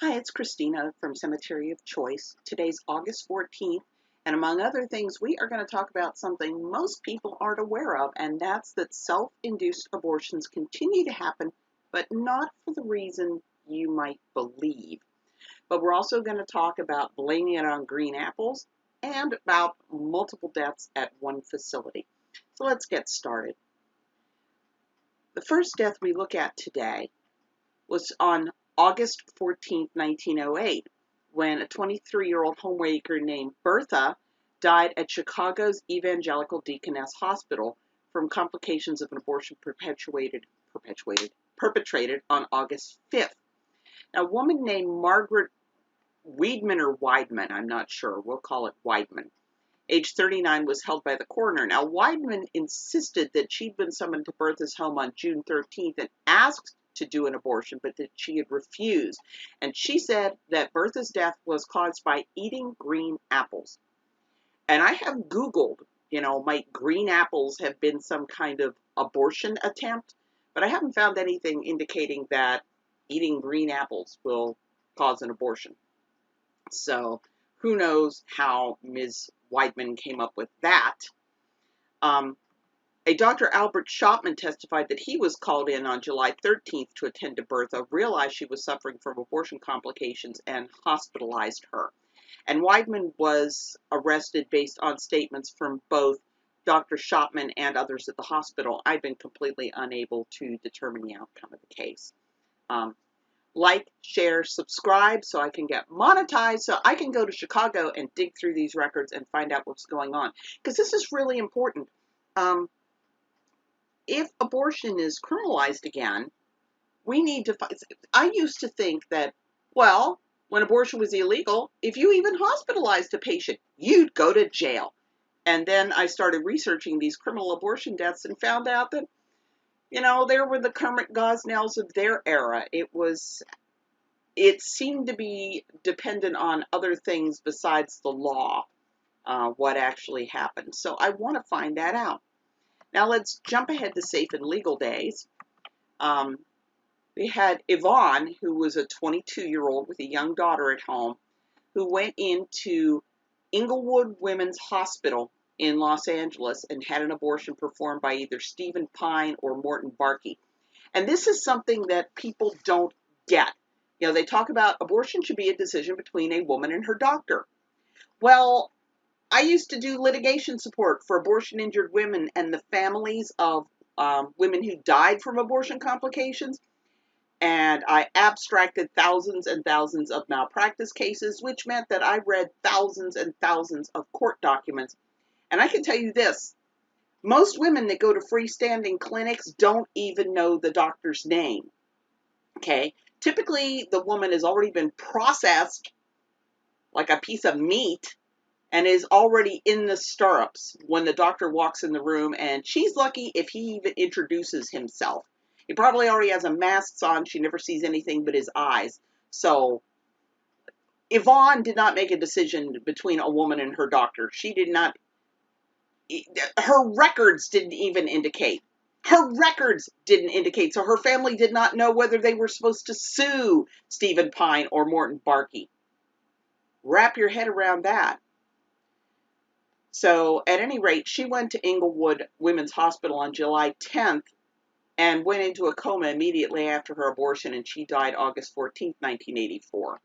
Hi, it's Christina from Cemetery of Choice. Today's August 14th, and among other things, we are going to talk about something most people aren't aware of, and that's that self-induced abortions continue to happen, but not for the reason you might believe. But we're also going to talk about blaming it on green apples and about multiple deaths at one facility. So let's get started. The first death we look at today was on August 14, 1908, when a 23-year-old homemaker named Bertha died at Chicago's Evangelical Deaconess Hospital from complications of an abortion perpetrated on August 5th. Now, a woman named Margaret Weidman or Weidman, I'm not sure, we'll call it Weidman, age 39, was held by the coroner. Now, Weidman insisted that she'd been summoned to Bertha's home on June 13th and asked to do an abortion, but that she had refused. And she said that Bertha's death was caused by eating green apples. And I have Googled, might green apples have been some kind of abortion attempt? But I haven't found anything indicating that eating green apples will cause an abortion. So who knows how Ms. Weidman came up with that. A Dr. Albert Shopman testified that he was called in on July 13th to attend to Bertha, realized she was suffering from abortion complications, and hospitalized her. And Weidman was arrested based on statements from both Dr. Shopman and others at the hospital. I've been completely unable to determine the outcome of the case. Like, share, subscribe so I can get monetized, so I can go to Chicago and dig through these records and find out what's going on. Because this is really important. If abortion is criminalized again, we need to find. I used to think that, well, when abortion was illegal, if you even hospitalized a patient, you'd go to jail. And then I started researching these criminal abortion deaths and found out that, they were the Kermit Gosnells of their era. It seemed to be dependent on other things besides the law, what actually happened. So I want to find that out. Now let's jump ahead to safe and legal days. We had Yvonne, who was a 22-year-old with a young daughter at home, who went into Inglewood Women's Hospital in Los Angeles and had an abortion performed by either Stephen Pine or Morton Barkey. And this is something that people don't get. They talk about abortion should be a decision between a woman and her doctor. Well, I used to do litigation support for abortion-injured women and the families of women who died from abortion complications, and I abstracted thousands and thousands of malpractice cases, which meant that I read thousands and thousands of court documents. And I can tell you this, most women that go to freestanding clinics don't even know the doctor's name, okay? Typically, the woman has already been processed like a piece of meat and is already in the stirrups when the doctor walks in the room, and she's lucky if he even introduces himself. He probably already has a mask on. She never sees anything but his eyes. So Yvonne did not make a decision between a woman and her doctor. She did not, her records didn't even indicate. Her records didn't indicate. So her family did not know whether they were supposed to sue Stephen Pine or Morton Barkey. Wrap your head around that. So at any rate, she went to Inglewood Women's Hospital on July 10th and went into a coma immediately after her abortion, and she died August 14th, 1984.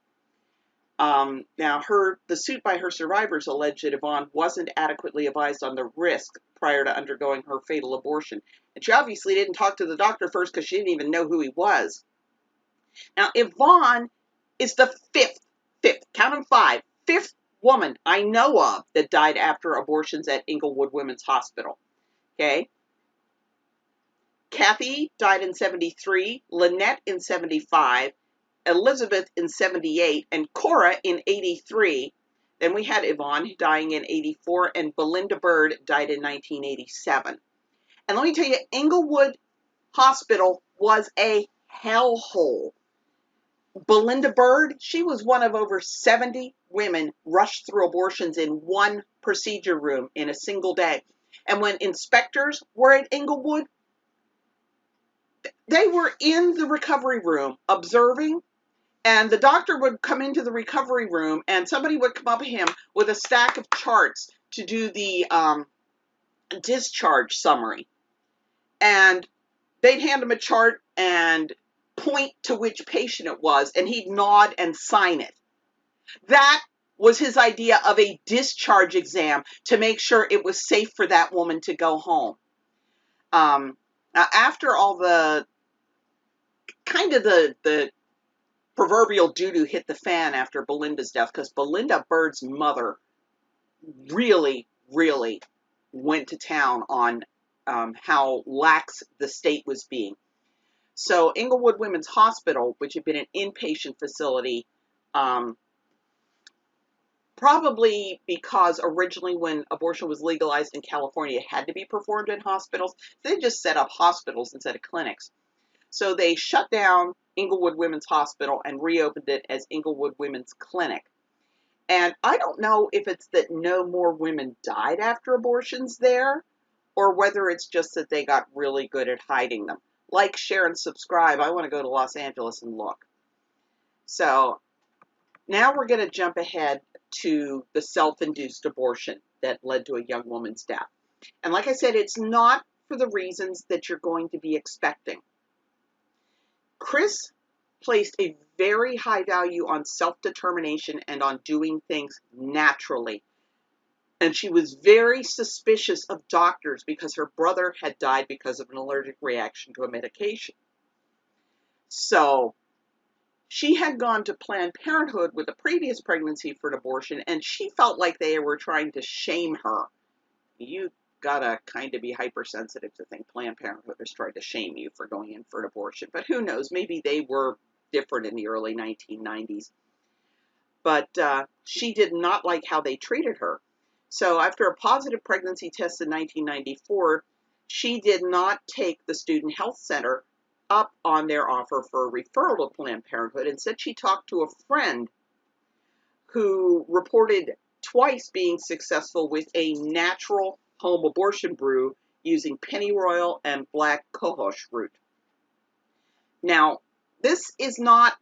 Now, the suit by her survivors alleged that Yvonne wasn't adequately advised on the risk prior to undergoing her fatal abortion. And she obviously didn't talk to the doctor first because she didn't even know who he was. Now, Yvonne is the count them fifth woman I know of that died after abortions at Inglewood Women's Hospital. Okay? Kathy died in 73, Lynette in 75, Elizabeth in 78, and Cora in 83. Then we had Yvonne dying in 84, and Belinda Bird died in 1987. And let me tell you, Inglewood Hospital was a hellhole. Belinda Bird, she was one of over 70 women rushed through abortions in one procedure room in a single day. And when inspectors were at Inglewood, they were in the recovery room observing, And the doctor would come into the recovery room, and somebody would come up to him with a stack of charts to do the discharge summary. And they'd hand him a chart and point to which patient it was, and he'd nod and sign it. That was his idea of a discharge exam, to make sure it was safe for that woman to go home. After all the the proverbial doo-doo hit the fan after Belinda's death, because Belinda Bird's mother really, really went to town on how lax the state was being. So Inglewood Women's Hospital, which had been an inpatient facility, probably because originally when abortion was legalized in California, it had to be performed in hospitals. They just set up hospitals instead of clinics. So they shut down Inglewood Women's Hospital and reopened it as Inglewood Women's Clinic. And I don't know if it's that no more women died after abortions there, or whether it's just that they got really good at hiding them. Like, share, and subscribe. I want to go to Los Angeles and look. So now we're going to jump ahead to the self-induced abortion that led to a young woman's death. And like I said, it's not for the reasons that you're going to be expecting. Chris placed a very high value on self-determination and on doing things naturally. And she was very suspicious of doctors because her brother had died because of an allergic reaction to a medication. So she had gone to Planned Parenthood with a previous pregnancy for an abortion, and she felt like they were trying to shame her. You gotta kind of be hypersensitive to think Planned Parenthood is trying to shame you for going in for an abortion. But who knows? Maybe they were different in the early 1990s. But she did not like how they treated her. So after a positive pregnancy test in 1994, she did not take the Student Health Center up on their offer for a referral to Planned Parenthood. Instead, she talked to a friend who reported twice being successful with a natural home abortion brew using pennyroyal and black cohosh root. Now, this is not,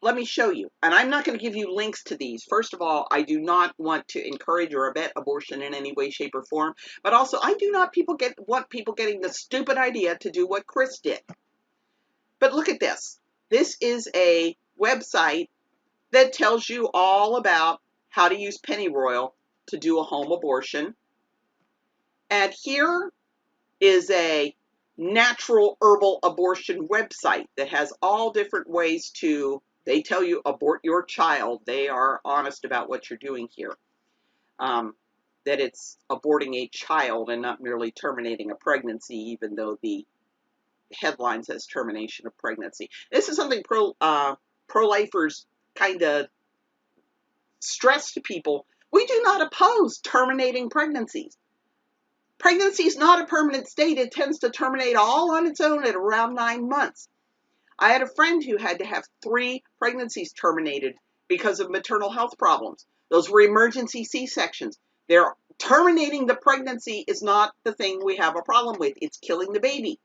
let me show you, and I'm not going to give you links to these. First of all, I do not want to encourage or abet abortion in any way, shape, or form, but also I do not want people getting the stupid idea to do what Chris did. But look at this. This is a website that tells you all about how to use pennyroyal to do a home abortion. And here is a natural herbal abortion website that has all different ways to, they tell you, abort your child. They are honest about what you're doing here. That it's aborting a child and not merely terminating a pregnancy, even though the headline says termination of pregnancy. This is something pro-lifers kind of stress to people. We do not oppose terminating pregnancies. Pregnancy is not a permanent state. It tends to terminate all on its own at around 9 months. I had a friend who had to have 3 pregnancies terminated because of maternal health problems. Those were emergency C-sections. They're terminating the pregnancy is not the thing we have a problem with. It's killing the baby.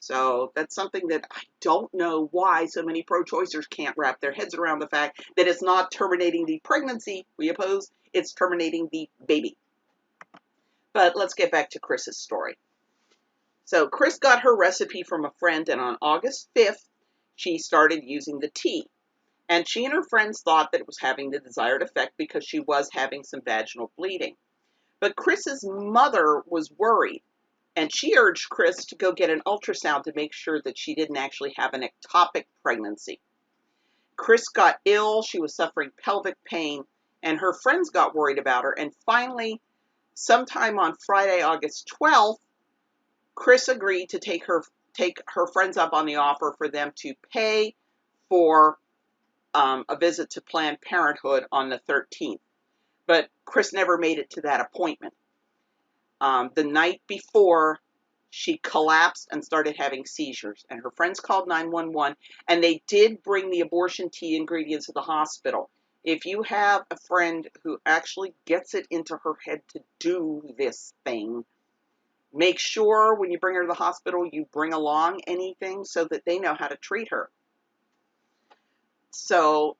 So that's something that I don't know why so many pro-choicers can't wrap their heads around, the fact that it's not terminating the pregnancy we oppose, it's terminating the baby. But let's get back to Chris's story. So Chris got her recipe from a friend, and on August 5th, she started using the tea. And she and her friends thought that it was having the desired effect because she was having some vaginal bleeding. But Chris's mother was worried, and she urged Chris to go get an ultrasound to make sure that she didn't actually have an ectopic pregnancy. Chris got ill, she was suffering pelvic pain, and her friends got worried about her. And finally, sometime on Friday, August 12th, Chris agreed to take her friends up on the offer for them to pay for a visit to Planned Parenthood on the 13th. But Chris never made it to that appointment. The night before, she collapsed and started having seizures, and her friends called 911, and they did bring the abortion tea ingredients to the hospital. If you have a friend who actually gets it into her head to do this thing, make sure when you bring her to the hospital, you bring along anything so that they know how to treat her. So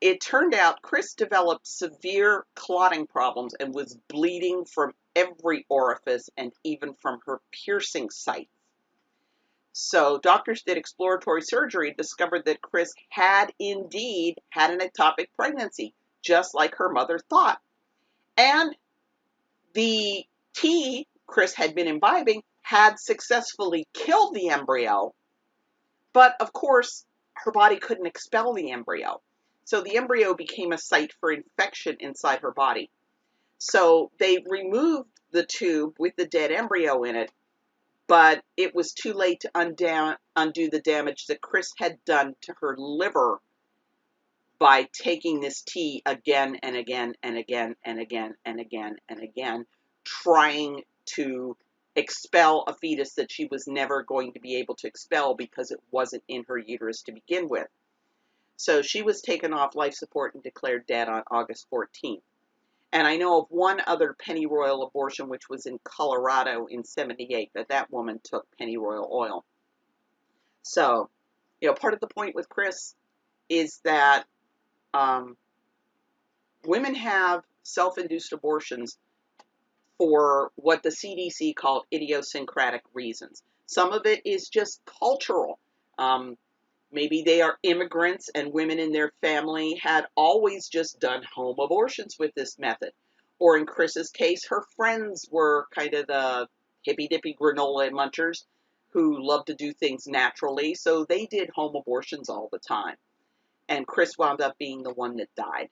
it turned out Chris developed severe clotting problems and was bleeding from every orifice and even from her piercing site. So doctors did exploratory surgery and discovered that Chris had indeed had an ectopic pregnancy, just like her mother thought. And the tea Chris had been imbibing had successfully killed the embryo, but of course, her body couldn't expel the embryo. So the embryo became a site for infection inside her body. So they removed the tube with the dead embryo in it, but it was too late to undo the damage that Chris had done to her liver by taking this tea again and again and again and again and again and again, trying to expel a fetus that she was never going to be able to expel because it wasn't in her uterus to begin with. So she was taken off life support and declared dead on August 14th. And I know of one other pennyroyal abortion, which was in Colorado in 78, that woman took pennyroyal oil. So, part of the point with Chris is that women have self-induced abortions for what the CDC called idiosyncratic reasons. Some of it is just cultural. Maybe they are immigrants and women in their family had always just done home abortions with this method. Or in Chris's case, her friends were kind of the hippy-dippy granola munchers who loved to do things naturally, so they did home abortions all the time. And Chris wound up being the one that died.